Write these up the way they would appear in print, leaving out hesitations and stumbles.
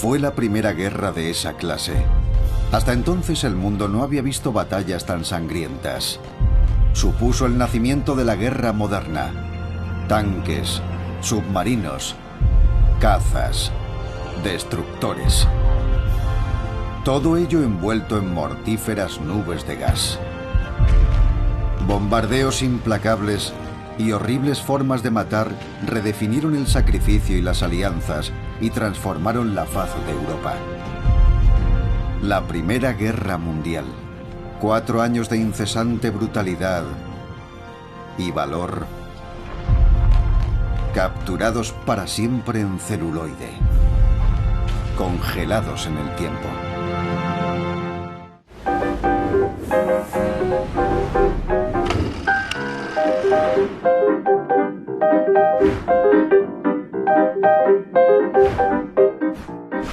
Fue la primera guerra de esa clase. Hasta entonces el mundo no había visto batallas tan sangrientas. Supuso el nacimiento de la guerra moderna. Tanques, submarinos, cazas, destructores. Todo ello envuelto en mortíferas nubes de gas. Bombardeos implacables y horribles formas de matar redefinieron el sacrificio y las alianzas y transformaron la faz de Europa. La Primera Guerra Mundial. 4 años de incesante brutalidad y valor, capturados para siempre en celuloide, congelados en el tiempo.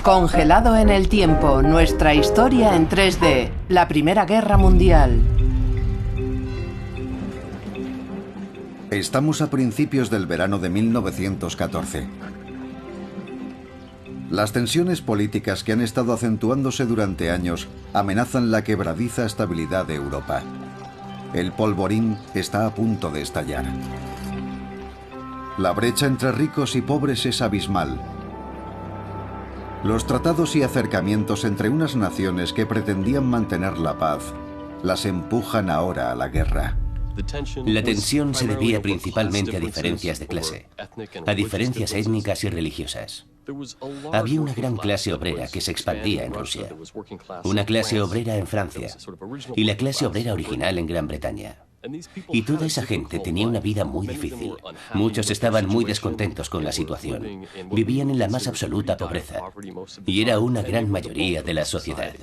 Congelado en el tiempo, nuestra historia en 3D, la Primera Guerra Mundial. Estamos a principios del verano de 1914. Las tensiones políticas que han estado acentuándose durante años amenazan la quebradiza estabilidad de Europa. El polvorín está a punto de estallar. La brecha entre ricos y pobres es abismal. Los tratados y acercamientos entre unas naciones que pretendían mantener la paz las empujan ahora a la guerra. La tensión se debía principalmente a diferencias de clase, a diferencias étnicas y religiosas. Había una gran clase obrera que se expandía en Rusia, una clase obrera en Francia y la clase obrera original en Gran Bretaña. Y toda esa gente tenía una vida muy difícil. Muchos estaban muy descontentos con la situación. Vivían en la más absoluta pobreza. Y era una gran mayoría de la sociedad.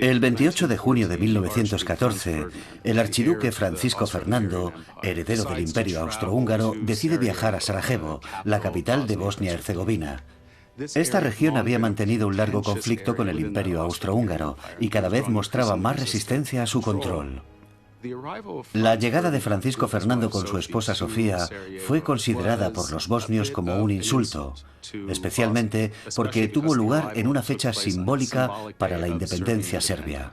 El 28 de junio de 1914, el archiduque Francisco Fernando, heredero del Imperio Austrohúngaro, decide viajar a Sarajevo, la capital de Bosnia-Herzegovina. Esta región había mantenido un largo conflicto con el Imperio Austrohúngaro y cada vez mostraba más resistencia a su control. La llegada de Francisco Fernando con su esposa Sofía fue considerada por los bosnios como un insulto, especialmente porque tuvo lugar en una fecha simbólica para la independencia serbia.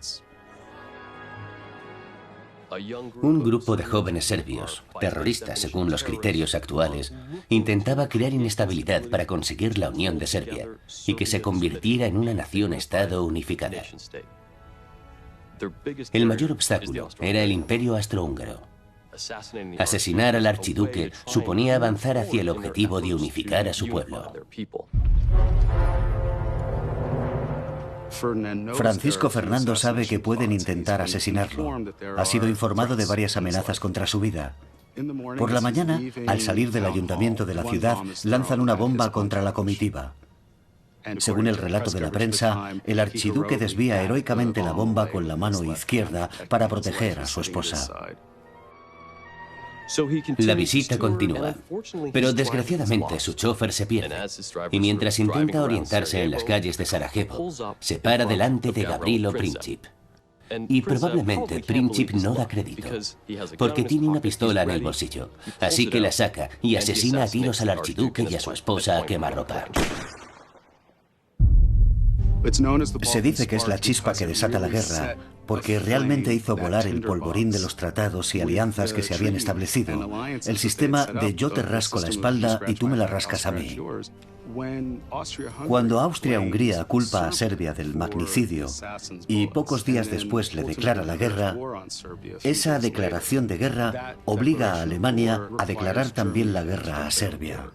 Un grupo de jóvenes serbios, terroristas según los criterios actuales, intentaba crear inestabilidad para conseguir la unión de Serbia y que se convirtiera en una nación-estado unificada. El mayor obstáculo era el Imperio Austrohúngaro. Asesinar al archiduque suponía avanzar hacia el objetivo de unificar a su pueblo. Francisco Fernando sabe que pueden intentar asesinarlo. Ha sido informado de varias amenazas contra su vida. Por la mañana, al salir del ayuntamiento de la ciudad, lanzan una bomba contra la comitiva. Según el relato de la prensa, el archiduque desvía heroicamente la bomba con la mano izquierda para proteger a su esposa. La visita continúa, pero desgraciadamente su chofer se pierde y mientras intenta orientarse en las calles de Sarajevo, se para delante de Gavrilo Princip. Y probablemente Princip no da crédito, porque tiene una pistola en el bolsillo, así que la saca y asesina a tiros al archiduque y a su esposa a quemarropa. Se dice que es la chispa que desata la guerra, porque realmente hizo volar el polvorín de los tratados y alianzas que se habían establecido, el sistema de yo te rasco la espalda y tú me la rascas a mí. Cuando Austria-Hungría culpa a Serbia del magnicidio y pocos días después le declara la guerra, esa declaración de guerra obliga a Alemania a declarar también la guerra a Serbia.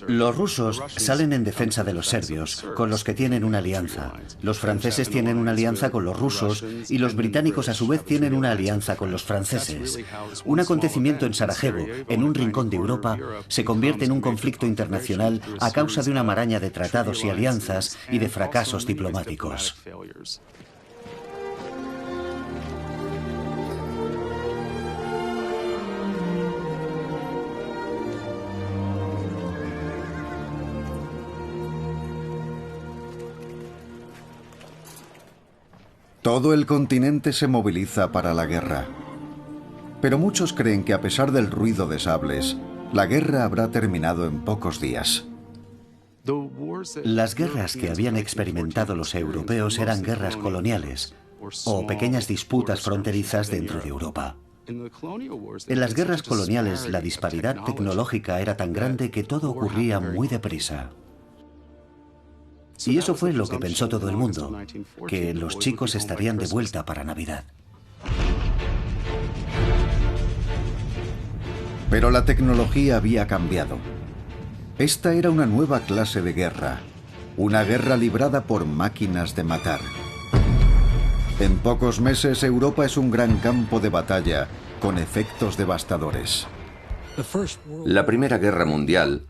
Los rusos salen en defensa de los serbios, con los que tienen una alianza. Los franceses tienen una alianza con los rusos y los británicos a su vez tienen una alianza con los franceses. Un acontecimiento en Sarajevo, en un rincón de Europa, se convierte en un conflicto internacional a causa de una maraña de tratados y alianzas y de fracasos diplomáticos. Todo el continente se moviliza para la guerra. Pero muchos creen que a pesar del ruido de sables, la guerra habrá terminado en pocos días. Las guerras que habían experimentado los europeos eran guerras coloniales o pequeñas disputas fronterizas dentro de Europa. En las guerras coloniales la disparidad tecnológica era tan grande que todo ocurría muy deprisa. Y eso fue lo que pensó todo el mundo, que los chicos estarían de vuelta para Navidad. Pero la tecnología había cambiado. Esta era una nueva clase de guerra, una guerra librada por máquinas de matar. En pocos meses Europa es un gran campo de batalla con efectos devastadores. La Primera Guerra Mundial,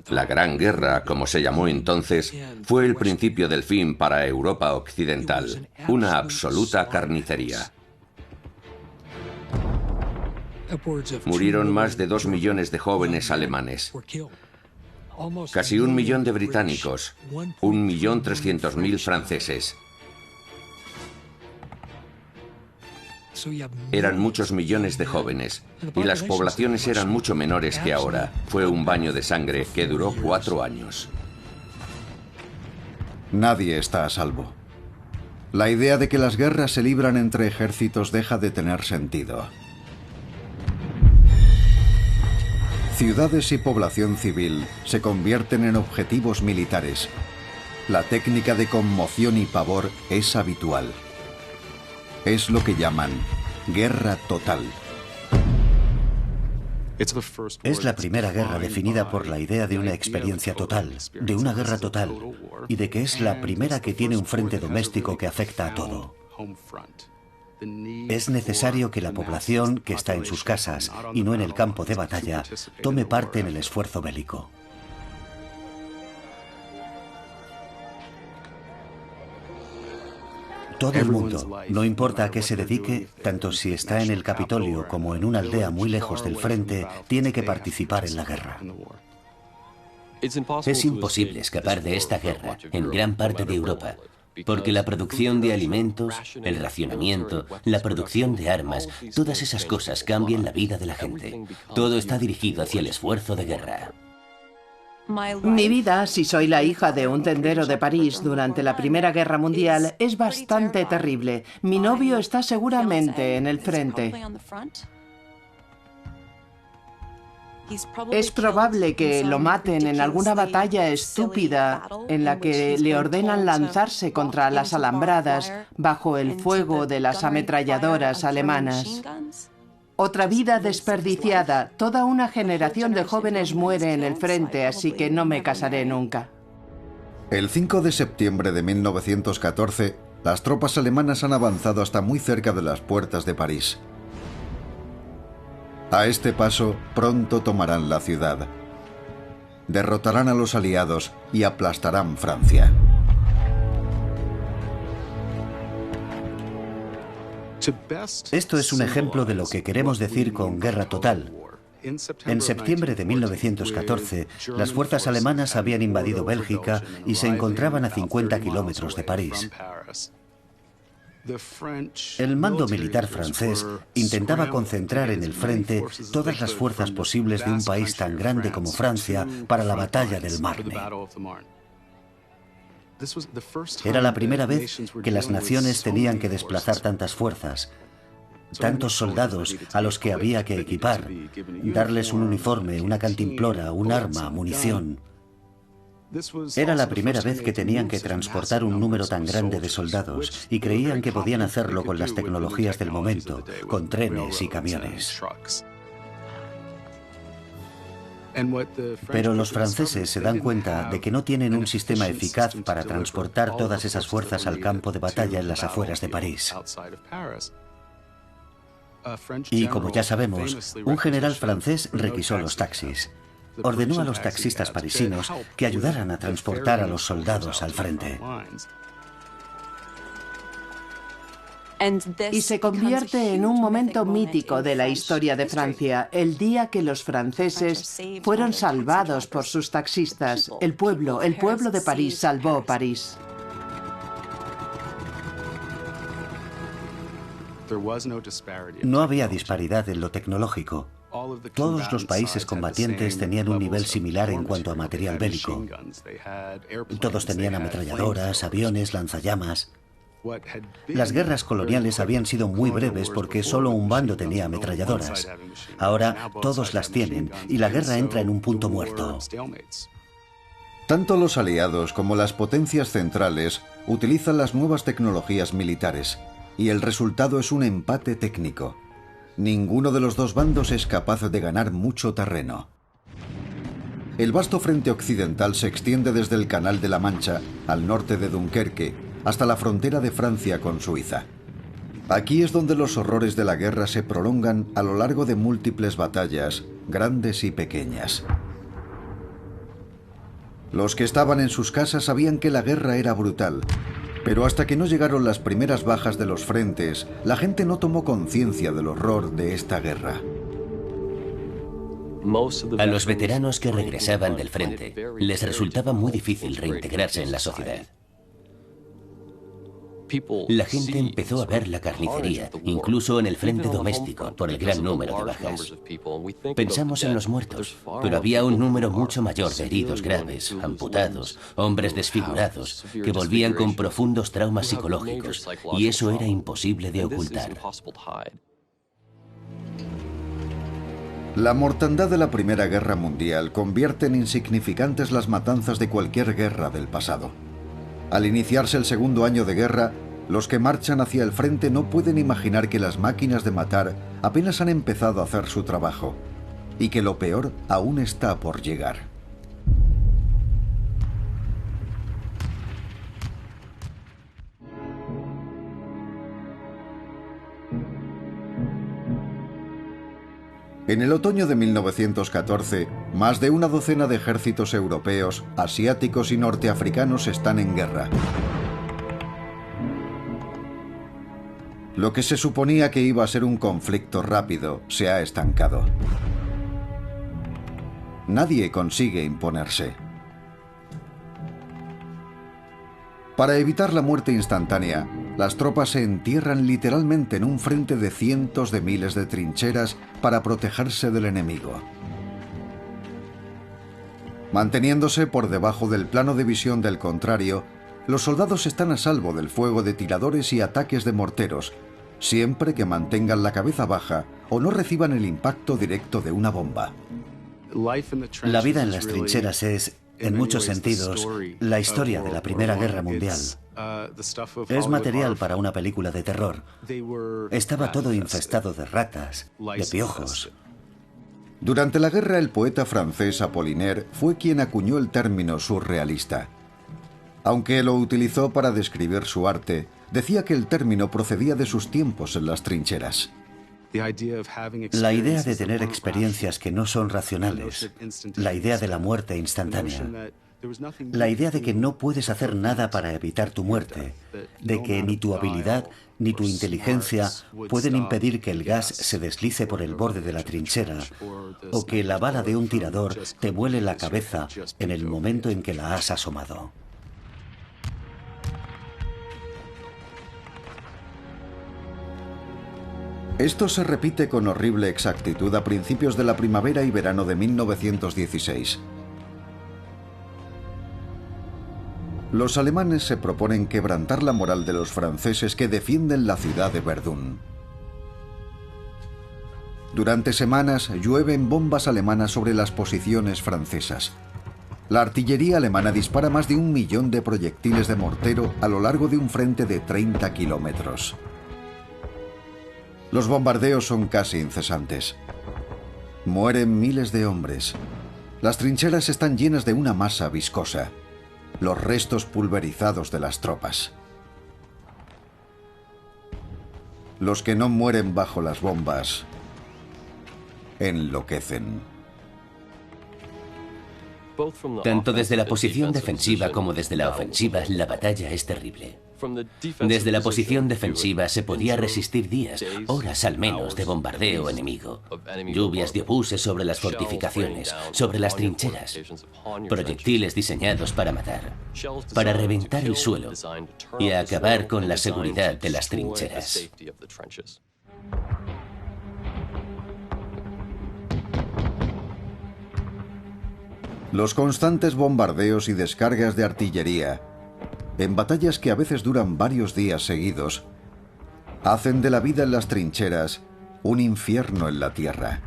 la Gran Guerra, como se llamó entonces, fue el principio del fin para Europa occidental, una absoluta carnicería. Murieron más de 2 millones de jóvenes alemanes, casi 1 millón de británicos, 1.300.000 franceses. Eran muchos millones de jóvenes, y las poblaciones eran mucho menores que ahora. Fue un baño de sangre que duró 4 años. Nadie está a salvo. La idea de que las guerras se libran entre ejércitos deja de tener sentido. Ciudades y población civil se convierten en objetivos militares. La técnica de conmoción y pavor es habitual. Es lo que llaman guerra total. Es la primera guerra definida por la idea de una experiencia total, de una guerra total, y de que es la primera que tiene un frente doméstico que afecta a todo. Es necesario que la población, que está en sus casas y no en el campo de batalla, tome parte en el esfuerzo bélico. Todo el mundo, no importa a qué se dedique, tanto si está en el Capitolio como en una aldea muy lejos del frente, tiene que participar en la guerra. Es imposible escapar de esta guerra en gran parte de Europa, porque la producción de alimentos, el racionamiento, la producción de armas, todas esas cosas cambian la vida de la gente. Todo está dirigido hacia el esfuerzo de guerra. Mi vida, si soy la hija de un tendero de París durante la Primera Guerra Mundial, es bastante terrible. Mi novio está seguramente en el frente. Es probable que lo maten en alguna batalla estúpida en la que le ordenan lanzarse contra las alambradas bajo el fuego de las ametralladoras alemanas. Otra vida desperdiciada. Toda una generación de jóvenes muere en el frente, así que no me casaré nunca. El 5 de septiembre de 1914, las tropas alemanas han avanzado hasta muy cerca de las puertas de París. A este paso, pronto tomarán la ciudad. Derrotarán a los aliados y aplastarán Francia. Esto es un ejemplo de lo que queremos decir con guerra total. En septiembre de 1914, las fuerzas alemanas habían invadido Bélgica y se encontraban a 50 kilómetros de París. El mando militar francés intentaba concentrar en el frente todas las fuerzas posibles de un país tan grande como Francia para la batalla del Marne. Era la primera vez que las naciones tenían que desplazar tantas fuerzas, tantos soldados a los que había que equipar, darles un uniforme, una cantimplora, un arma, munición. Era la primera vez que tenían que transportar un número tan grande de soldados y creían que podían hacerlo con las tecnologías del momento, con trenes y camiones. Pero los franceses se dan cuenta de que no tienen un sistema eficaz para transportar todas esas fuerzas al campo de batalla en las afueras de París. Y como ya sabemos, un general francés requisó los taxis. Ordenó a los taxistas parisinos que ayudaran a transportar a los soldados al frente. Y se convierte en un momento mítico de la historia de Francia, el día que los franceses fueron salvados por sus taxistas. El pueblo de París salvó París. No había disparidad en lo tecnológico. Todos los países combatientes tenían un nivel similar en cuanto a material bélico. Todos tenían ametralladoras, aviones, lanzallamas. Las guerras coloniales habían sido muy breves porque solo un bando tenía ametralladoras. Ahora todos las tienen y la guerra entra en un punto muerto. Tanto los aliados como las potencias centrales utilizan las nuevas tecnologías militares y el resultado es un empate técnico. Ninguno de los dos bandos es capaz de ganar mucho terreno. El vasto frente occidental se extiende desde el Canal de la Mancha, al norte de Dunkerque, hasta la frontera de Francia con Suiza. Aquí es donde los horrores de la guerra se prolongan a lo largo de múltiples batallas, grandes y pequeñas. Los que estaban en sus casas sabían que la guerra era brutal, pero hasta que no llegaron las primeras bajas de los frentes, la gente no tomó conciencia del horror de esta guerra. A los veteranos que regresaban del frente les resultaba muy difícil reintegrarse en la sociedad. La gente empezó a ver la carnicería, incluso en el frente doméstico, por el gran número de bajas. Pensamos en los muertos, pero había un número mucho mayor de heridos graves, amputados, hombres desfigurados, que volvían con profundos traumas psicológicos, y eso era imposible de ocultar. La mortandad de la Primera Guerra Mundial convierte en insignificantes las matanzas de cualquier guerra del pasado. Al iniciarse el segundo año de guerra, los que marchan hacia el frente no pueden imaginar que las máquinas de matar apenas han empezado a hacer su trabajo y que lo peor aún está por llegar. En el otoño de 1914, más de una docena de ejércitos europeos, asiáticos y norteafricanos están en guerra. Lo que se suponía que iba a ser un conflicto rápido se ha estancado. Nadie consigue imponerse. Para evitar la muerte instantánea, las tropas se entierran literalmente en un frente de cientos de miles de trincheras para protegerse del enemigo. Manteniéndose por debajo del plano de visión del contrario, los soldados están a salvo del fuego de tiradores y ataques de morteros, siempre que mantengan la cabeza baja o no reciban el impacto directo de una bomba. La vida en las trincheras es, en muchos sentidos, la historia de la Primera Guerra Mundial. Es material para una película de terror. Estaba todo infestado de ratas, de piojos. Durante la guerra, el poeta francés Apollinaire fue quien acuñó el término surrealista. Aunque lo utilizó para describir su arte, decía que el término procedía de sus tiempos en las trincheras. La idea de tener experiencias que no son racionales, la idea de la muerte instantánea, la idea de que no puedes hacer nada para evitar tu muerte, de que ni tu habilidad ni tu inteligencia pueden impedir que el gas se deslice por el borde de la trinchera o que la bala de un tirador te vuele la cabeza en el momento en que la has asomado. Esto se repite con horrible exactitud a principios de la primavera y verano de 1916. Los alemanes se proponen quebrantar la moral de los franceses que defienden la ciudad de Verdún. Durante semanas llueven bombas alemanas sobre las posiciones francesas. La artillería alemana dispara más de 1 millón de proyectiles de mortero a lo largo de un frente de 30 kilómetros. Los bombardeos son casi incesantes. Mueren miles de hombres. Las trincheras están llenas de una masa viscosa, los restos pulverizados de las tropas. Los que no mueren bajo las bombas enloquecen. Tanto desde la posición defensiva como desde la ofensiva, la batalla es terrible. Desde la posición defensiva se podía resistir días, horas al menos, de bombardeo enemigo. Lluvias de obuses sobre las fortificaciones, sobre las trincheras. Proyectiles diseñados para matar, para reventar el suelo y acabar con la seguridad de las trincheras. Los constantes bombardeos y descargas de artillería, en batallas que a veces duran varios días seguidos, hacen de la vida en las trincheras un infierno en la tierra.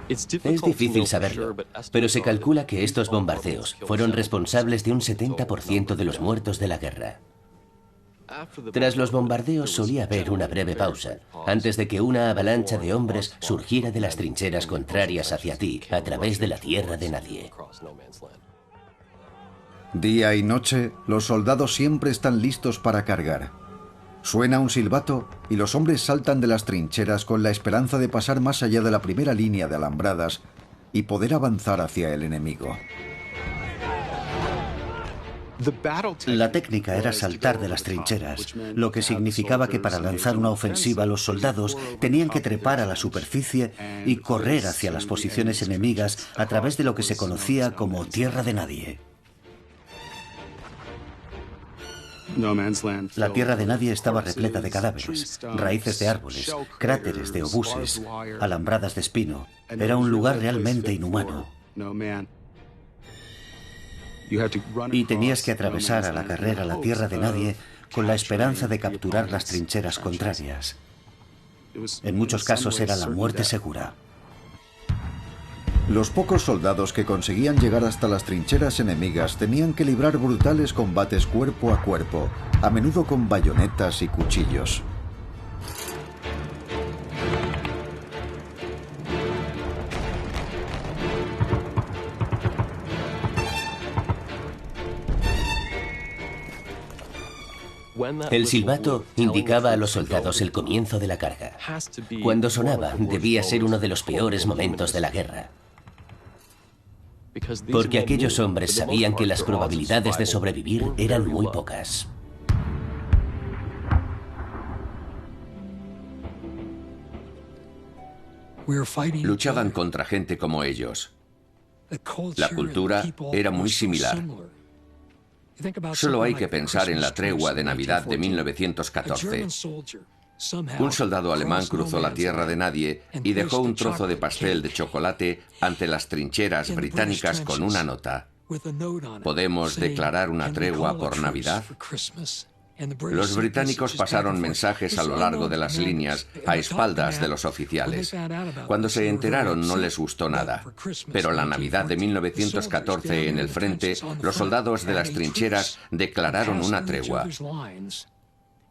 Es difícil saberlo, pero se calcula que estos bombardeos fueron responsables de un 70% de los muertos de la guerra. Tras los bombardeos solía haber una breve pausa, antes de que una avalancha de hombres surgiera de las trincheras contrarias hacia ti, a través de la tierra de nadie. Día y noche, los soldados siempre están listos para cargar. Suena un silbato y los hombres saltan de las trincheras con la esperanza de pasar más allá de la primera línea de alambradas y poder avanzar hacia el enemigo. La técnica era saltar de las trincheras, lo que significaba que para lanzar una ofensiva los soldados tenían que trepar a la superficie y correr hacia las posiciones enemigas a través de lo que se conocía como tierra de nadie. La tierra de nadie estaba repleta de cadáveres, raíces de árboles, cráteres de obuses, alambradas de espino. Era un lugar realmente inhumano. Y tenías que atravesar a la carrera la tierra de nadie con la esperanza de capturar las trincheras contrarias. En muchos casos era la muerte segura. Los pocos soldados que conseguían llegar hasta las trincheras enemigas tenían que librar brutales combates cuerpo a cuerpo, a menudo con bayonetas y cuchillos. El silbato indicaba a los soldados el comienzo de la carga. Cuando sonaba, debía ser uno de los peores momentos de la guerra. Porque aquellos hombres sabían que las probabilidades de sobrevivir eran muy pocas. Luchaban contra gente como ellos. La cultura era muy similar. Solo hay que pensar en la tregua de Navidad de 1914. Un soldado alemán cruzó la tierra de nadie y dejó un trozo de pastel de chocolate ante las trincheras británicas con una nota. ¿Podemos declarar una tregua por Navidad? Los británicos pasaron mensajes a lo largo de las líneas, a espaldas de los oficiales. Cuando se enteraron no les gustó nada. Pero la Navidad de 1914 en el frente, los soldados de las trincheras declararon una tregua.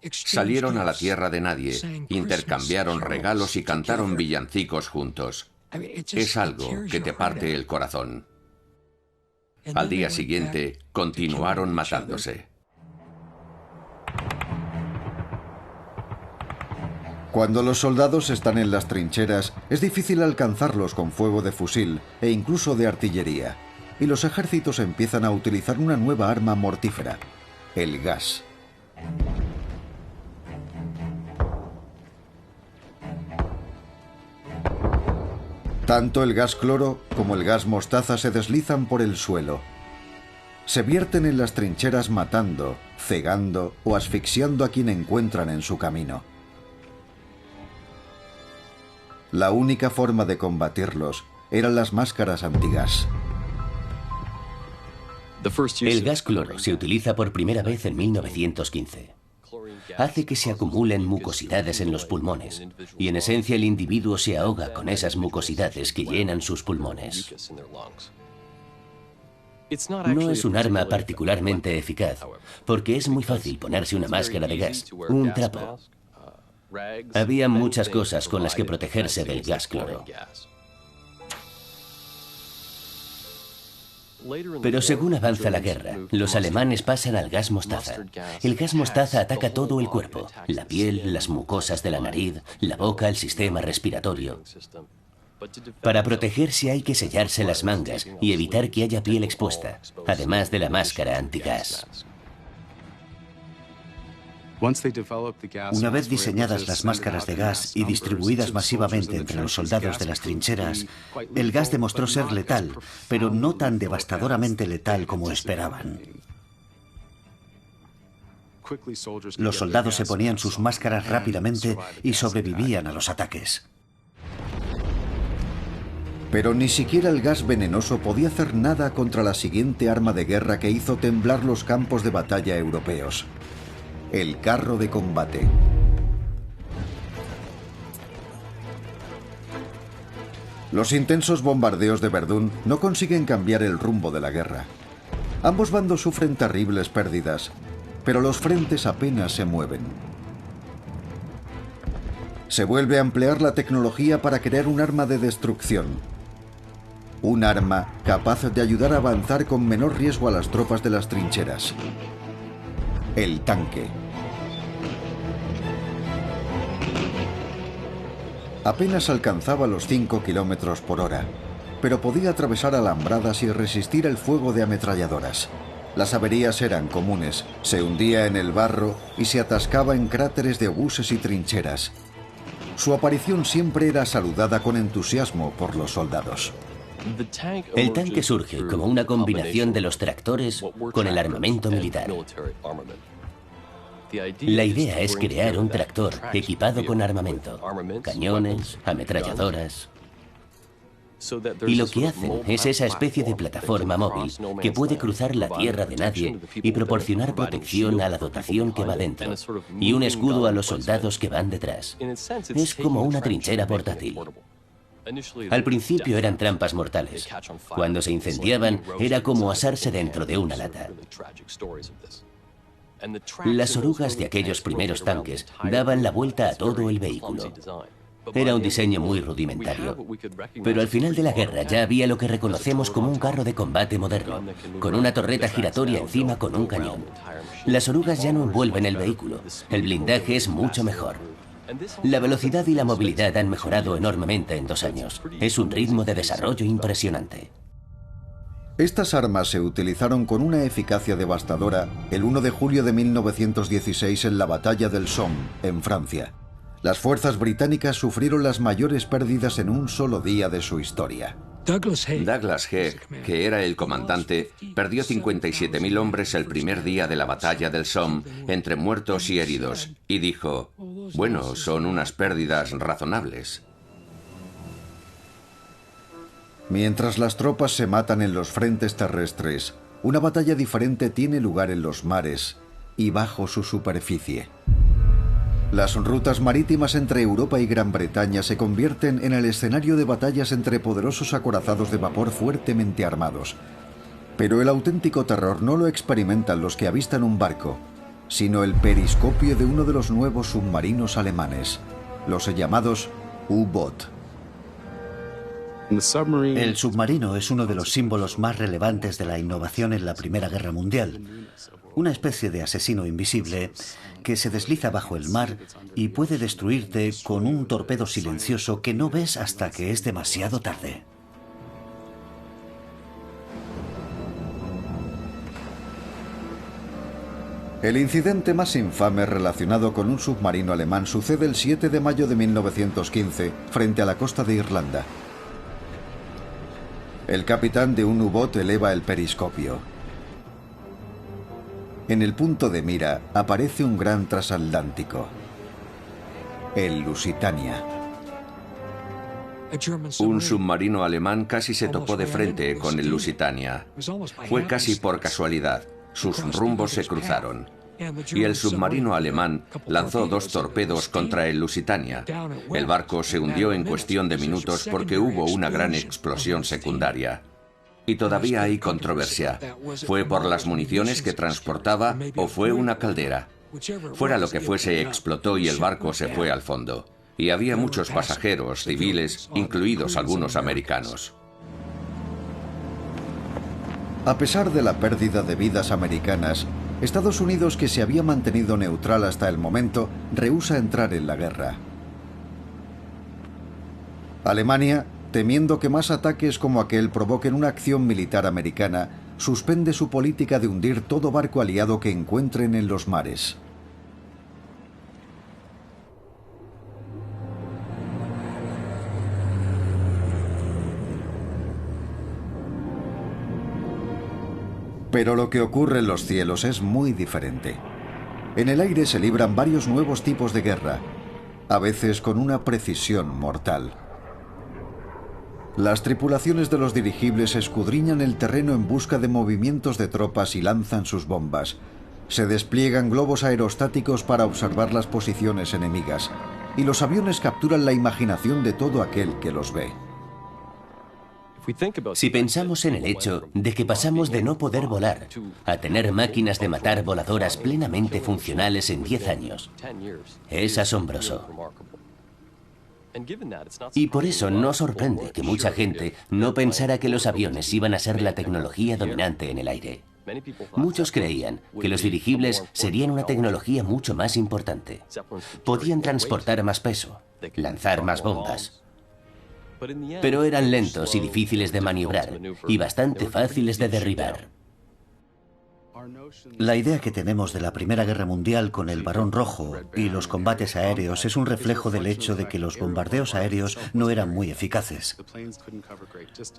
Salieron a la tierra de nadie, intercambiaron regalos y cantaron villancicos juntos. Es algo que te parte el corazón. Al día siguiente, continuaron matándose. Cuando los soldados están en las trincheras, es difícil alcanzarlos con fuego de fusil e incluso de artillería, y los ejércitos empiezan a utilizar una nueva arma mortífera, el gas. Tanto el gas cloro como el gas mostaza se deslizan por el suelo. Se vierten en las trincheras matando, cegando o asfixiando a quien encuentran en su camino. La única forma de combatirlos eran las máscaras antigas. El gas cloro se utiliza por primera vez en 1915. Hace que se acumulen mucosidades en los pulmones y en esencia el individuo se ahoga con esas mucosidades que llenan sus pulmones. No es un arma particularmente eficaz, porque es muy fácil ponerse una máscara de gas, un trapo. Había muchas cosas con las que protegerse del gas cloro. Pero según avanza la guerra, los alemanes pasan al gas mostaza. El gas mostaza ataca todo el cuerpo, la piel, las mucosas de la nariz, la boca, el sistema respiratorio. Para protegerse hay que sellarse las mangas y evitar que haya piel expuesta, además de la máscara antigas. Una vez diseñadas las máscaras de gas y distribuidas masivamente entre los soldados de las trincheras, el gas demostró ser letal, pero no tan devastadoramente letal como esperaban. Los soldados se ponían sus máscaras rápidamente y sobrevivían a los ataques. Pero ni siquiera el gas venenoso podía hacer nada contra la siguiente arma de guerra que hizo temblar los campos de batalla europeos: el carro de combate. Los intensos bombardeos de Verdún no consiguen cambiar el rumbo de la guerra. Ambos bandos sufren terribles pérdidas, pero los frentes apenas se mueven. Se vuelve a emplear la tecnología para crear un arma de destrucción. Un arma capaz de ayudar a avanzar con menor riesgo a las tropas de las trincheras. El tanque. Apenas alcanzaba los 5 kilómetros por hora, pero podía atravesar alambradas y resistir el fuego de ametralladoras. Las averías eran comunes, se hundía en el barro y se atascaba en cráteres de obuses y trincheras. Su aparición siempre era saludada con entusiasmo por los soldados. El tanque surge como una combinación de los tractores con el armamento militar. La idea es crear un tractor equipado con armamento, cañones, ametralladoras. Y lo que hacen es esa especie de plataforma móvil que puede cruzar la tierra de nadie y proporcionar protección a la dotación que va dentro y un escudo a los soldados que van detrás. Es como una trinchera portátil. Al principio eran trampas mortales. Cuando se incendiaban era como asarse dentro de una lata. Las orugas de aquellos primeros tanques daban la vuelta a todo el vehículo. Era un diseño muy rudimentario. Pero al final de la guerra ya había lo que reconocemos como un carro de combate moderno, con una torreta giratoria encima con un cañón. Las orugas ya no envuelven el vehículo. El blindaje es mucho mejor. La velocidad y la movilidad han mejorado enormemente en 2 años. Es un ritmo de desarrollo impresionante. Estas armas se utilizaron con una eficacia devastadora el 1 de julio de 1916 en la batalla del Somme, en Francia. Las fuerzas británicas sufrieron las mayores pérdidas en un solo día de su historia. Douglas Haig, que era el comandante, perdió 57.000 hombres el primer día de la batalla del Somme, entre muertos y heridos, y dijo: bueno, son unas pérdidas razonables. Mientras las tropas se matan en los frentes terrestres, una batalla diferente tiene lugar en los mares y bajo su superficie. Las rutas marítimas entre Europa y Gran Bretaña se convierten en el escenario de batallas entre poderosos acorazados de vapor fuertemente armados. Pero el auténtico terror no lo experimentan los que avistan un barco, sino el periscopio de uno de los nuevos submarinos alemanes, los llamados U-Boot. El submarino es uno de los símbolos más relevantes de la innovación en la Primera Guerra Mundial. Una especie de asesino invisible que se desliza bajo el mar y puede destruirte con un torpedo silencioso que no ves hasta que es demasiado tarde. El incidente más infame relacionado con un submarino alemán sucede el 7 de mayo de 1915 frente a la costa de Irlanda. El capitán de un U-Boot eleva el periscopio. En el punto de mira aparece un gran transatlántico, el Lusitania. Un submarino alemán casi se topó de frente con el Lusitania. Fue casi por casualidad. Sus rumbos se cruzaron. Y el submarino alemán lanzó 2 torpedos contra el Lusitania. El barco se hundió en cuestión de minutos porque hubo una gran explosión secundaria. Y todavía hay controversia. ¿Fue por las municiones que transportaba o fue una caldera? Fuera lo que fuese, explotó y el barco se fue al fondo. Y había muchos pasajeros civiles, incluidos algunos americanos. A pesar de la pérdida de vidas americanas, Estados Unidos, que se había mantenido neutral hasta el momento, rehúsa entrar en la guerra. Alemania, temiendo que más ataques como aquel provoquen una acción militar americana, suspende su política de hundir todo barco aliado que encuentren en los mares. Pero lo que ocurre en los cielos es muy diferente. En el aire se libran varios nuevos tipos de guerra, a veces con una precisión mortal. Las tripulaciones de los dirigibles escudriñan el terreno en busca de movimientos de tropas y lanzan sus bombas. Se despliegan globos aerostáticos para observar las posiciones enemigas, y los aviones capturan la imaginación de todo aquel que los ve. Si pensamos en el hecho de que pasamos de no poder volar a tener máquinas de matar voladoras plenamente funcionales en 10 años, es asombroso. Y por eso no sorprende que mucha gente no pensara que los aviones iban a ser la tecnología dominante en el aire. Muchos creían que los dirigibles serían una tecnología mucho más importante. Podían transportar más peso, lanzar más bombas. Pero eran lentos y difíciles de maniobrar y bastante fáciles de derribar. La idea que tenemos de la Primera Guerra Mundial con el Barón Rojo y los combates aéreos es un reflejo del hecho de que los bombardeos aéreos no eran muy eficaces.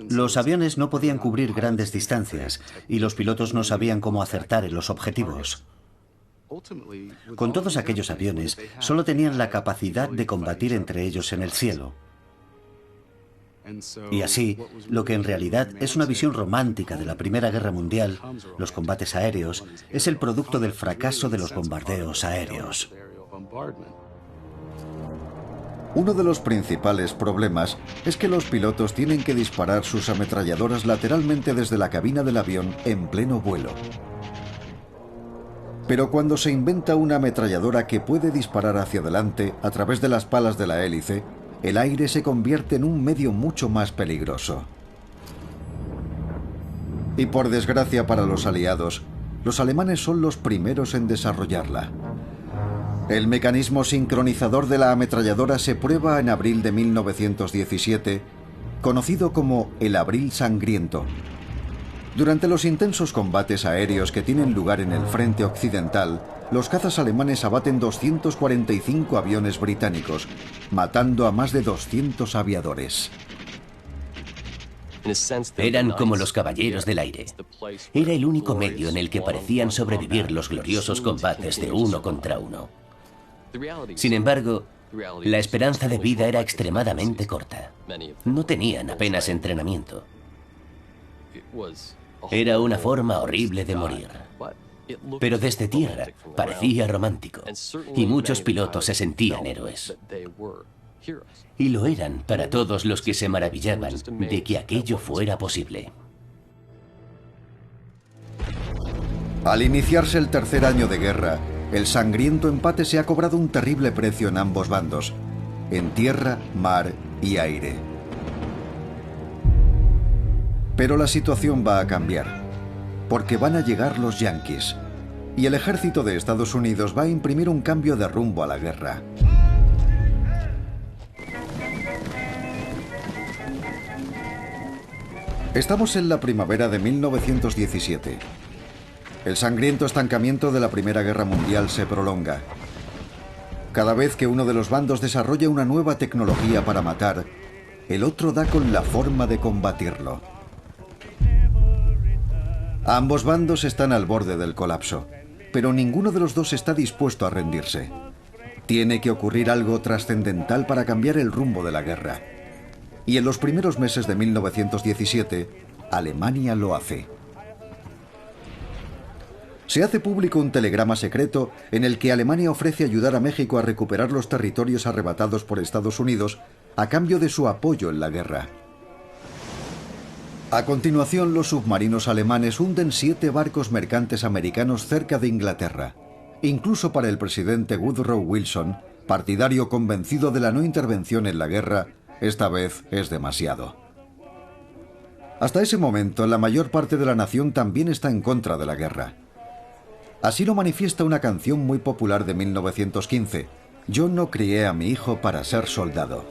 Los aviones no podían cubrir grandes distancias y los pilotos no sabían cómo acertar en los objetivos. Con todos aquellos aviones, solo tenían la capacidad de combatir entre ellos en el cielo. Y así, lo que en realidad es una visión romántica de la Primera Guerra Mundial, los combates aéreos, es el producto del fracaso de los bombardeos aéreos. Uno de los principales problemas es que los pilotos tienen que disparar sus ametralladoras lateralmente desde la cabina del avión en pleno vuelo. Pero cuando se inventa una ametralladora que puede disparar hacia adelante a través de las palas de la hélice, el aire se convierte en un medio mucho más peligroso. Y por desgracia para los aliados, los alemanes son los primeros en desarrollarla. El mecanismo sincronizador de la ametralladora se prueba en abril de 1917, conocido como el Abril Sangriento. Durante los intensos combates aéreos que tienen lugar en el frente occidental, los cazas alemanes abaten 245 aviones británicos, matando a más de 200 aviadores. Eran como los caballeros del aire. Era el único medio en el que parecían sobrevivir los gloriosos combates de uno contra uno. Sin embargo, la esperanza de vida era extremadamente corta. No tenían apenas entrenamiento. Era una forma horrible de morir. Pero desde tierra parecía romántico, y muchos pilotos se sentían héroes. Y lo eran para todos los que se maravillaban de que aquello fuera posible. Al iniciarse el tercer año de guerra, el sangriento empate se ha cobrado un terrible precio en ambos bandos, en tierra, mar y aire. Pero la situación va a cambiar, porque van a llegar los yanquis, y el ejército de Estados Unidos va a imprimir un cambio de rumbo a la guerra. Estamos en la primavera de 1917. El sangriento estancamiento de la Primera Guerra Mundial se prolonga. Cada vez que uno de los bandos desarrolla una nueva tecnología para matar, el otro da con la forma de combatirlo. Ambos bandos están al borde del colapso, pero ninguno de los dos está dispuesto a rendirse. Tiene que ocurrir algo trascendental para cambiar el rumbo de la guerra. Y en los primeros meses de 1917, Alemania lo hace. Se hace público un telegrama secreto en el que Alemania ofrece ayudar a México a recuperar los territorios arrebatados por Estados Unidos a cambio de su apoyo en la guerra. A continuación, los submarinos alemanes hunden 7 barcos mercantes americanos cerca de Inglaterra. Incluso para el presidente Woodrow Wilson, partidario convencido de la no intervención en la guerra, esta vez es demasiado. Hasta ese momento, la mayor parte de la nación también está en contra de la guerra. Así lo manifiesta una canción muy popular de 1915. Yo no crié a mi hijo para ser soldado.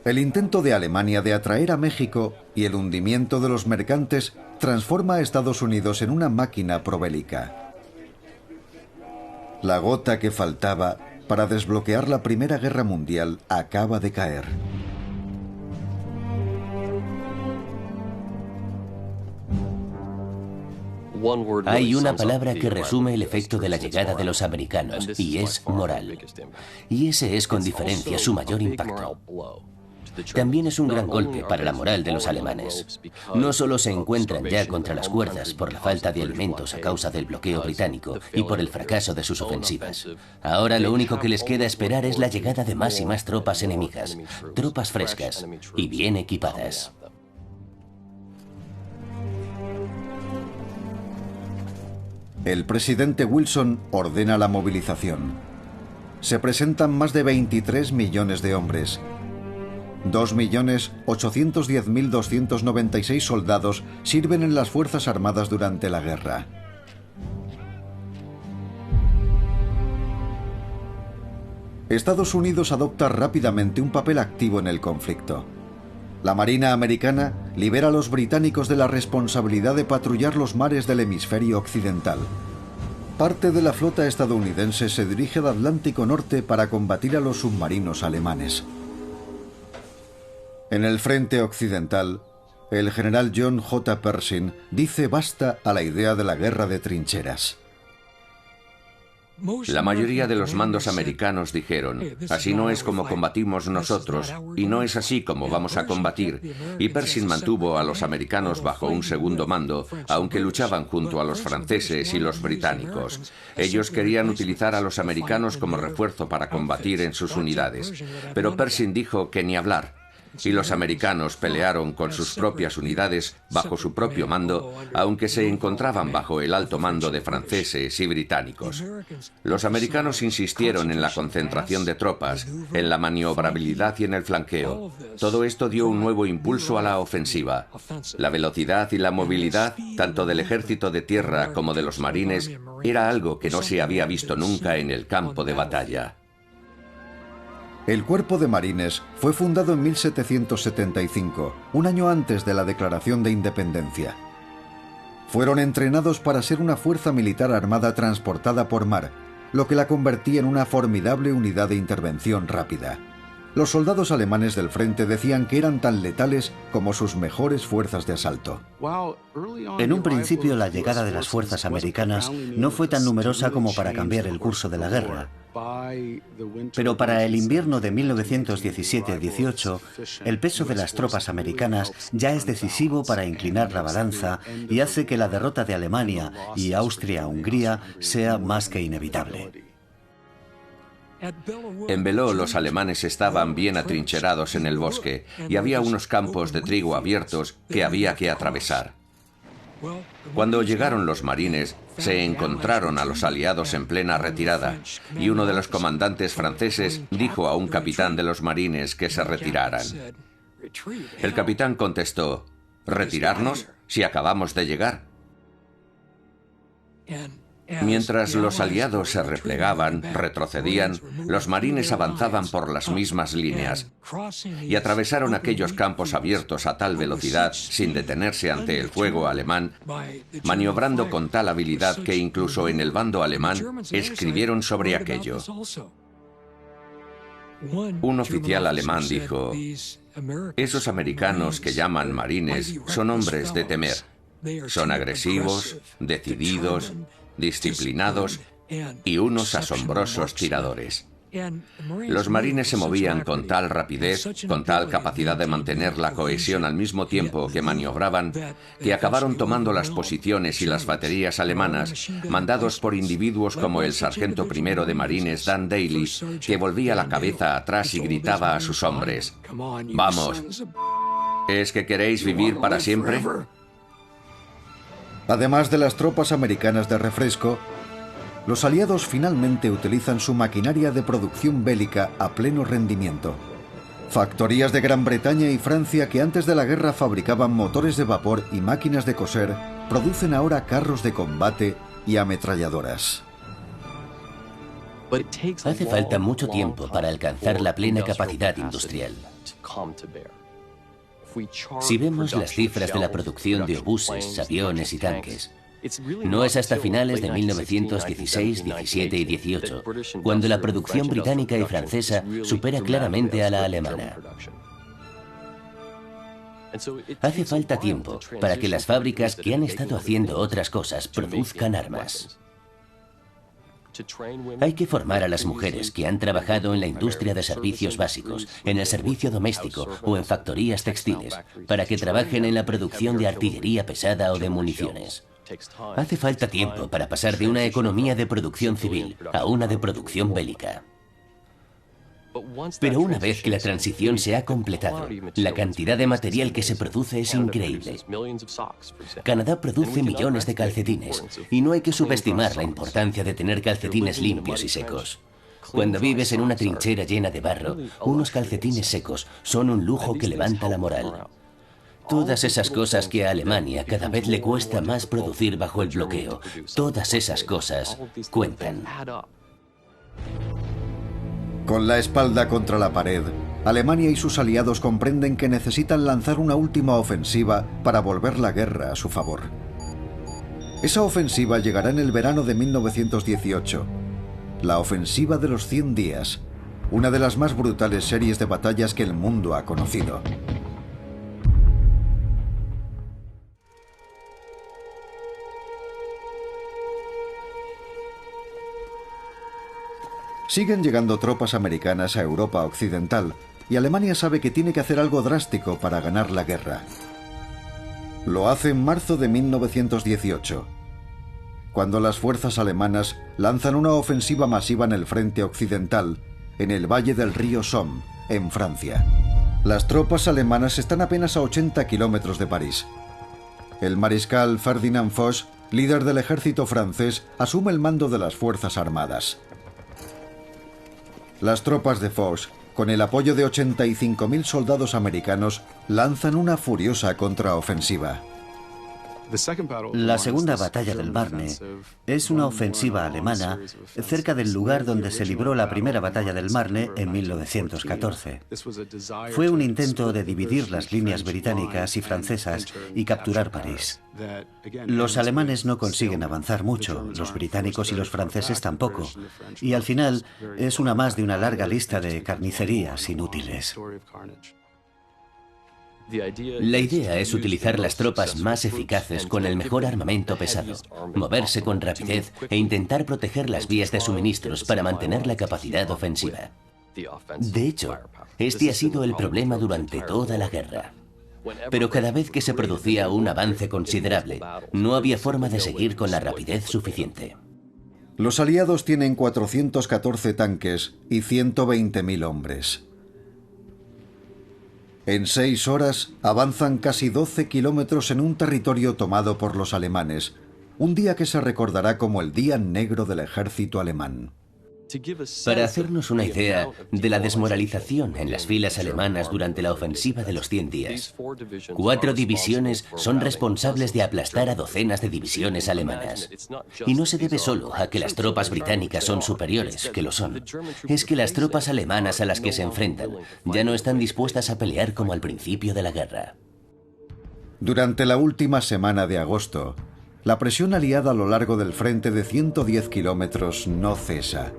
El intento de Alemania de atraer a México y el hundimiento de los mercantes transforma a Estados Unidos en una máquina probélica. La gota que faltaba para desbloquear la Primera Guerra Mundial acaba de caer. Hay una palabra que resume el efecto de la llegada de los americanos, y es moral. Y ese es con diferencia su mayor impacto. También es un gran golpe para la moral de los alemanes. No solo se encuentran ya contra las cuerdas por la falta de alimentos a causa del bloqueo británico y por el fracaso de sus ofensivas. Ahora lo único que les queda esperar es la llegada de más y más tropas enemigas, tropas frescas y bien equipadas. El presidente Wilson ordena la movilización. Se presentan más de 23 millones de hombres. 2.810.296 soldados sirven en las Fuerzas Armadas durante la guerra. Estados Unidos adopta rápidamente un papel activo en el conflicto. La Marina americana libera a los británicos de la responsabilidad de patrullar los mares del hemisferio occidental. Parte de la flota estadounidense se dirige al Atlántico Norte para combatir a los submarinos alemanes. En el frente occidental, el general John J. Pershing dice basta a la idea de la guerra de trincheras. La mayoría de los mandos americanos dijeron, así no es como combatimos nosotros, y no es así como vamos a combatir, y Pershing mantuvo a los americanos bajo un segundo mando, aunque luchaban junto a los franceses y los británicos. Ellos querían utilizar a los americanos como refuerzo para combatir en sus unidades, pero Pershing dijo que ni hablar. Y los americanos pelearon con sus propias unidades bajo su propio mando, aunque se encontraban bajo el alto mando de franceses y británicos. Los americanos insistieron en la concentración de tropas, en la maniobrabilidad y en el flanqueo. Todo esto dio un nuevo impulso a la ofensiva. La velocidad y la movilidad, tanto del ejército de tierra como de los marines, era algo que no se había visto nunca en el campo de batalla. El Cuerpo de Marines fue fundado en 1775, un año antes de la Declaración de Independencia. Fueron entrenados para ser una fuerza militar armada transportada por mar, lo que la convertía en una formidable unidad de intervención rápida. Los soldados alemanes del frente decían que eran tan letales como sus mejores fuerzas de asalto. En un principio, la llegada de las fuerzas americanas no fue tan numerosa como para cambiar el curso de la guerra. Pero para el invierno de 1917-18, el peso de las tropas americanas ya es decisivo para inclinar la balanza y hace que la derrota de Alemania y Austria-Hungría sea más que inevitable. En Beló los alemanes estaban bien atrincherados en el bosque y había unos campos de trigo abiertos que había que atravesar. Cuando llegaron los marines, se encontraron a los aliados en plena retirada y uno de los comandantes franceses dijo a un capitán de los marines que se retiraran. El capitán contestó, ¿retirarnos si acabamos de llegar? Mientras los aliados se replegaban, retrocedían, los marines avanzaban por las mismas líneas y atravesaron aquellos campos abiertos a tal velocidad, sin detenerse ante el fuego alemán, maniobrando con tal habilidad que incluso en el bando alemán escribieron sobre aquello. Un oficial alemán dijo, esos americanos que llaman marines son hombres de temer. Son agresivos, decididos, disciplinados y unos asombrosos tiradores. Los marines se movían con tal rapidez, con tal capacidad de mantener la cohesión al mismo tiempo que maniobraban, que acabaron tomando las posiciones y las baterías alemanas, mandados por individuos como el sargento primero de marines Dan Daly, que volvía la cabeza atrás y gritaba a sus hombres, «¡Vamos! ¿Es que queréis vivir para siempre?» Además de las tropas americanas de refresco, los aliados finalmente utilizan su maquinaria de producción bélica a pleno rendimiento. Factorías de Gran Bretaña y Francia que antes de la guerra fabricaban motores de vapor y máquinas de coser, producen ahora carros de combate y ametralladoras. Hace falta mucho tiempo para alcanzar la plena capacidad industrial. Si vemos las cifras de la producción de obuses, aviones y tanques, no es hasta finales de 1916, 17 y 18, cuando la producción británica y francesa supera claramente a la alemana. Hace falta tiempo para que las fábricas que han estado haciendo otras cosas produzcan armas. Hay que formar a las mujeres que han trabajado en la industria de servicios básicos, en el servicio doméstico o en factorías textiles, para que trabajen en la producción de artillería pesada o de municiones. Hace falta tiempo para pasar de una economía de producción civil a una de producción bélica. Pero una vez que la transición se ha completado, la cantidad de material que se produce es increíble. Canadá produce millones de calcetines y no hay que subestimar la importancia de tener calcetines limpios y secos. Cuando vives en una trinchera llena de barro, unos calcetines secos son un lujo que levanta la moral. Todas esas cosas que a Alemania cada vez le cuesta más producir bajo el bloqueo, todas esas cosas cuentan. Con la espalda contra la pared, Alemania y sus aliados comprenden que necesitan lanzar una última ofensiva para volver la guerra a su favor. Esa ofensiva llegará en el verano de 1918, la ofensiva de los 100 días, una de las más brutales series de batallas que el mundo ha conocido. Siguen llegando tropas americanas a Europa Occidental y Alemania sabe que tiene que hacer algo drástico para ganar la guerra. Lo hace en marzo de 1918, cuando las fuerzas alemanas lanzan una ofensiva masiva en el frente occidental, en el valle del río Somme, en Francia. Las tropas alemanas están apenas a 80 kilómetros de París. El mariscal Ferdinand Foch, líder del ejército francés, asume el mando de las fuerzas armadas. Las tropas de Foch, con el apoyo de 85.000 soldados americanos, lanzan una furiosa contraofensiva. La segunda batalla del Marne es una ofensiva alemana cerca del lugar donde se libró la primera batalla del Marne en 1914. Fue un intento de dividir las líneas británicas y francesas y capturar París. Los alemanes no consiguen avanzar mucho, los británicos y los franceses tampoco, y al final es una más de una larga lista de carnicerías inútiles. La idea es utilizar las tropas más eficaces con el mejor armamento pesado, moverse con rapidez e intentar proteger las vías de suministros para mantener la capacidad ofensiva. De hecho, este ha sido el problema durante toda la guerra. Pero cada vez que se producía un avance considerable, no había forma de seguir con la rapidez suficiente. Los aliados tienen 414 tanques y 120.000 hombres. En 6 horas avanzan casi 12 kilómetros en un territorio tomado por los alemanes, un día que se recordará como el Día Negro del ejército alemán. Para hacernos una idea de la desmoralización en las filas alemanas durante la ofensiva de los 100 días, 4 divisiones son responsables de aplastar a docenas de divisiones alemanas. Y no se debe solo a que las tropas británicas son superiores, que lo son. Es que las tropas alemanas a las que se enfrentan ya no están dispuestas a pelear como al principio de la guerra. Durante la última semana de agosto, la presión aliada a lo largo del frente de 110 kilómetros no cesa.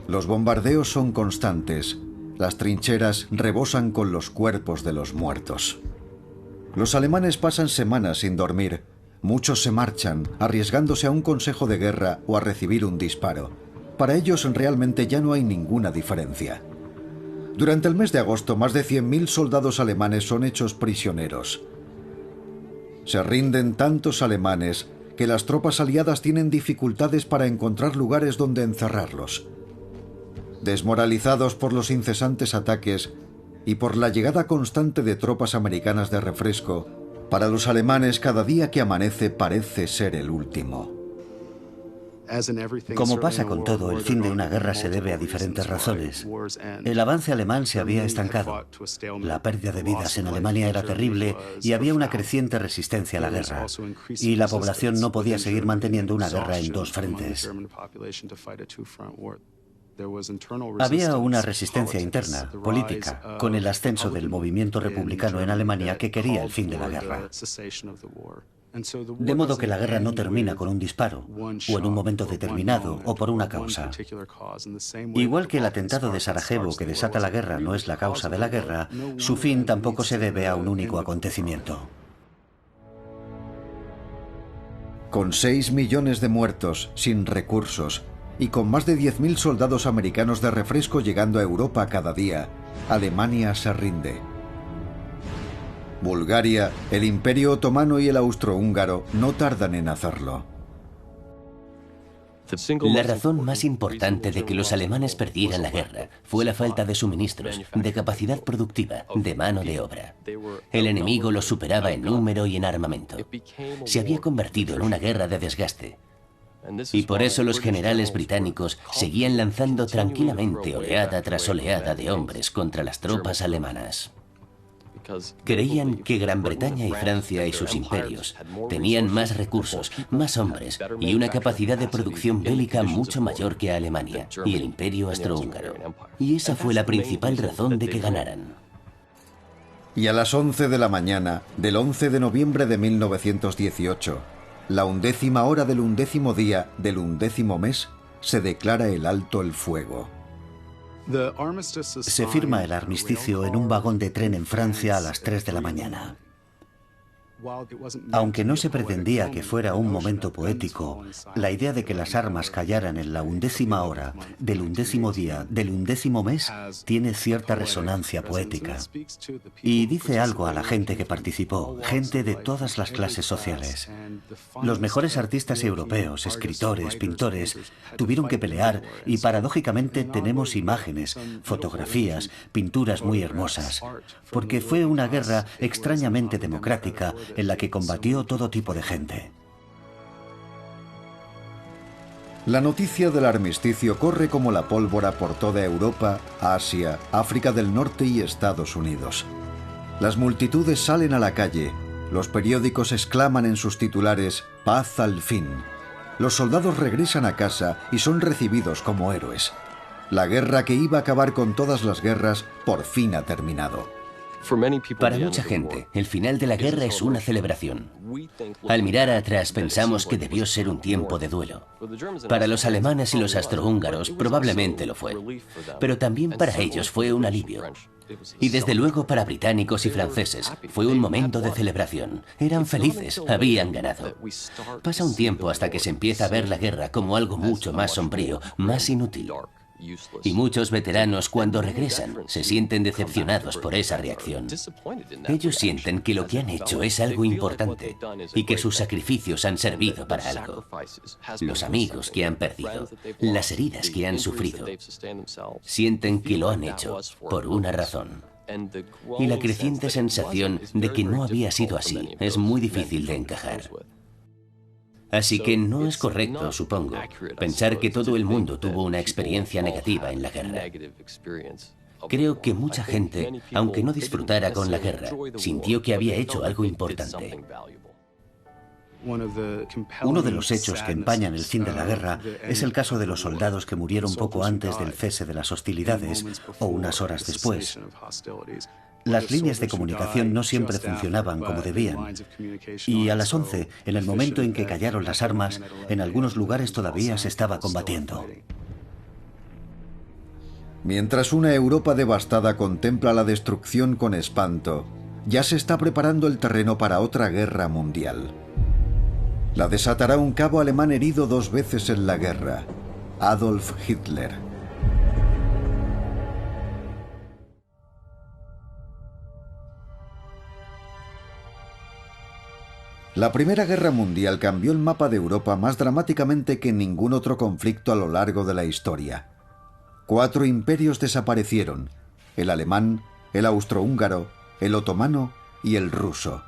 Los bombardeos son constantes, las trincheras rebosan con los cuerpos de los muertos. Los alemanes pasan semanas sin dormir, muchos se marchan, arriesgándose a un consejo de guerra o a recibir un disparo. Para ellos realmente ya no hay ninguna diferencia. Durante el mes de agosto, más de 100.000 soldados alemanes son hechos prisioneros. Se rinden tantos alemanes que las tropas aliadas tienen dificultades para encontrar lugares donde encerrarlos. Desmoralizados por los incesantes ataques y por la llegada constante de tropas americanas de refresco, para los alemanes cada día que amanece parece ser el último. Como pasa con todo, el fin de una guerra se debe a diferentes razones. El avance alemán se había estancado. La pérdida de vidas en Alemania era terrible y había una creciente resistencia a la guerra. Y la población no podía seguir manteniendo una guerra en 2 frentes. Había una resistencia interna, política, con el ascenso del movimiento republicano en Alemania que quería el fin de la guerra. De modo que la guerra no termina con un disparo, o en un momento determinado, o por una causa. Igual que el atentado de Sarajevo que desata la guerra no es la causa de la guerra, su fin tampoco se debe a un único acontecimiento. Con 6 millones de muertos, sin recursos, y con más de 10.000 soldados americanos de refresco llegando a Europa cada día, Alemania se rinde. Bulgaria, el Imperio Otomano y el Austrohúngaro no tardan en hacerlo. La razón más importante de que los alemanes perdieran la guerra fue la falta de suministros, de capacidad productiva, de mano de obra. El enemigo los superaba en número y en armamento. Se había convertido en una guerra de desgaste. Y por eso los generales británicos seguían lanzando tranquilamente oleada tras oleada de hombres contra las tropas alemanas. Creían que Gran Bretaña y Francia y sus imperios tenían más recursos, más hombres y una capacidad de producción bélica mucho mayor que Alemania y el Imperio Austrohúngaro. Y esa fue la principal razón de que ganaran. Y a las 11 de la mañana del 11 de noviembre de 1918, la 11ª hora del 11º día del 11º mes, se declara el alto el fuego. Se firma el armisticio en un vagón de tren en Francia a las 3 de la mañana. Aunque no se pretendía que fuera un momento poético, la idea de que las armas callaran en la 11ª hora del 11º día del 11º mes tiene cierta resonancia poética. Y dice algo a la gente que participó, gente de todas las clases sociales. Los mejores artistas europeos, escritores, pintores, tuvieron que pelear y paradójicamente tenemos imágenes, fotografías, pinturas muy hermosas, porque fue una guerra extrañamente democrática en la que combatió todo tipo de gente. La noticia del armisticio corre como la pólvora por toda Europa, Asia, África del Norte y Estados Unidos. Las multitudes salen a la calle, los periódicos exclaman en sus titulares «Paz al fin». Los soldados regresan a casa y son recibidos como héroes. La guerra que iba a acabar con todas las guerras por fin ha terminado. Para mucha gente, el final de la guerra es una celebración. Al mirar atrás pensamos que debió ser un tiempo de duelo. Para los alemanes y los austrohúngaros probablemente lo fue, pero también para ellos fue un alivio. Y desde luego para británicos y franceses fue un momento de celebración. Eran felices, habían ganado. Pasa un tiempo hasta que se empieza a ver la guerra como algo mucho más sombrío, más inútil. Y muchos veteranos cuando regresan se sienten decepcionados por esa reacción. Ellos sienten que lo que han hecho es algo importante y que sus sacrificios han servido para algo. Los amigos que han perdido, las heridas que han sufrido, sienten que lo han hecho por una razón. Y la creciente sensación de que no había sido así es muy difícil de encajar. Así que no es correcto, supongo, pensar que todo el mundo tuvo una experiencia negativa en la guerra. Creo que mucha gente, aunque no disfrutara con la guerra, sintió que había hecho algo importante. Uno de los hechos que empañan el fin de la guerra es el caso de los soldados que murieron poco antes del cese de las hostilidades o unas horas después. Las líneas de comunicación no siempre funcionaban como debían. Y a las 11, en el momento en que callaron las armas, en algunos lugares todavía se estaba combatiendo. Mientras una Europa devastada contempla la destrucción con espanto, ya se está preparando el terreno para otra guerra mundial. La desatará un cabo alemán herido 2 veces en la guerra, Adolf Hitler. La Primera Guerra Mundial cambió el mapa de Europa más dramáticamente que en ningún otro conflicto a lo largo de la historia. 4 imperios desaparecieron: el alemán, el austrohúngaro, el otomano y el ruso.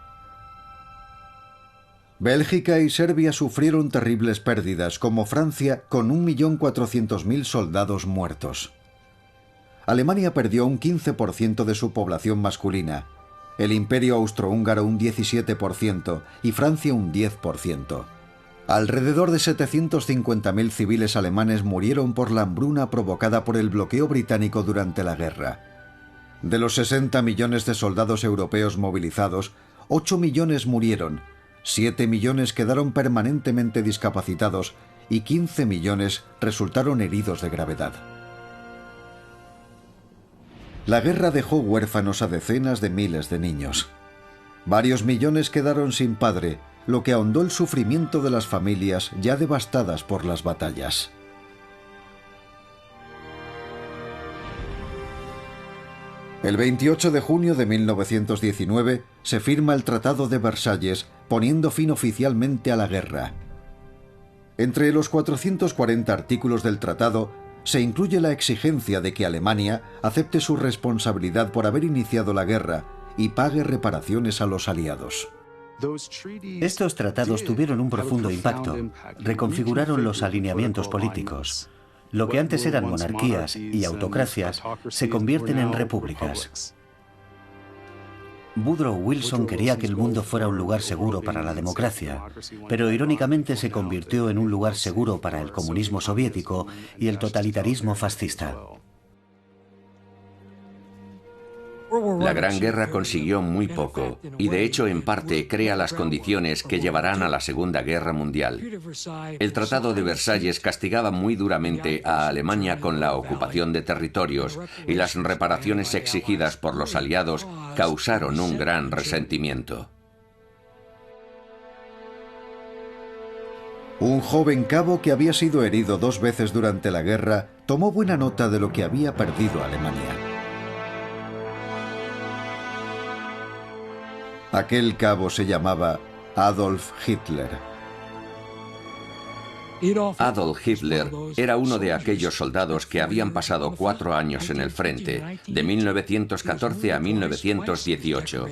Bélgica y Serbia sufrieron terribles pérdidas, como Francia, con 1.400.000 soldados muertos. Alemania perdió un 15% de su población masculina, el Imperio Austrohúngaro un 17% y Francia un 10%. Alrededor de 750.000 civiles alemanes murieron por la hambruna provocada por el bloqueo británico durante la guerra. De los 60 millones de soldados europeos movilizados, 8 millones murieron, 7 millones quedaron permanentemente discapacitados y 15 millones resultaron heridos de gravedad. La guerra dejó huérfanos a decenas de miles de niños. Varios millones quedaron sin padre, lo que ahondó el sufrimiento de las familias ya devastadas por las batallas. El 28 de junio de 1919 se firma el Tratado de Versalles, poniendo fin oficialmente a la guerra. Entre los 440 artículos del tratado se incluye la exigencia de que Alemania acepte su responsabilidad por haber iniciado la guerra y pague reparaciones a los aliados. Estos tratados tuvieron un profundo impacto. Reconfiguraron los alineamientos políticos. Lo que antes eran monarquías y autocracias se convierten en repúblicas. Woodrow Wilson quería que el mundo fuera un lugar seguro para la democracia, pero irónicamente se convirtió en un lugar seguro para el comunismo soviético y el totalitarismo fascista. La Gran Guerra consiguió muy poco y de hecho en parte crea las condiciones que llevarán a la Segunda Guerra Mundial. El Tratado de Versalles castigaba muy duramente a Alemania con la ocupación de territorios y las reparaciones exigidas por los aliados causaron un gran resentimiento. Un joven cabo que había sido herido 2 veces durante la guerra tomó buena nota de lo que había perdido Alemania. Aquel cabo se llamaba Adolf Hitler. Adolf Hitler era uno de aquellos soldados que habían pasado 4 años en el frente, de 1914 a 1918.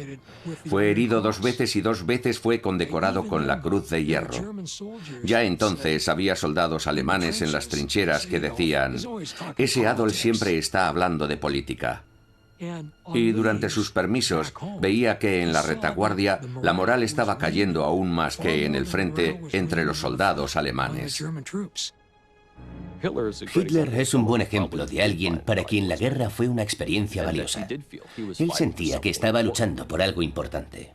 Fue herido 2 veces y 2 veces fue condecorado con la Cruz de Hierro. Ya entonces había soldados alemanes en las trincheras que decían: ese Adolf siempre está hablando de política. Y durante sus permisos veía que en la retaguardia la moral estaba cayendo aún más que en el frente entre los soldados alemanes. Hitler es un buen ejemplo de alguien para quien la guerra fue una experiencia valiosa. Él sentía que estaba luchando por algo importante.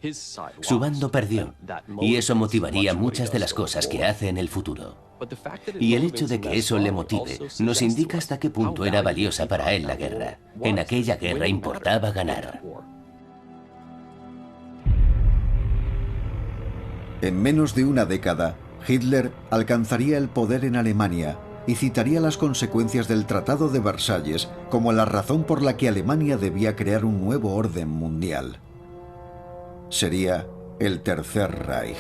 Su bando perdió, y eso motivaría muchas de las cosas que hace en el futuro. Y el hecho de que eso le motive nos indica hasta qué punto era valiosa para él la guerra. En aquella guerra importaba ganar. En menos de una década, Hitler alcanzaría el poder en Alemania y citaría las consecuencias del Tratado de Versalles como la razón por la que Alemania debía crear un nuevo orden mundial. Sería el Tercer Reich.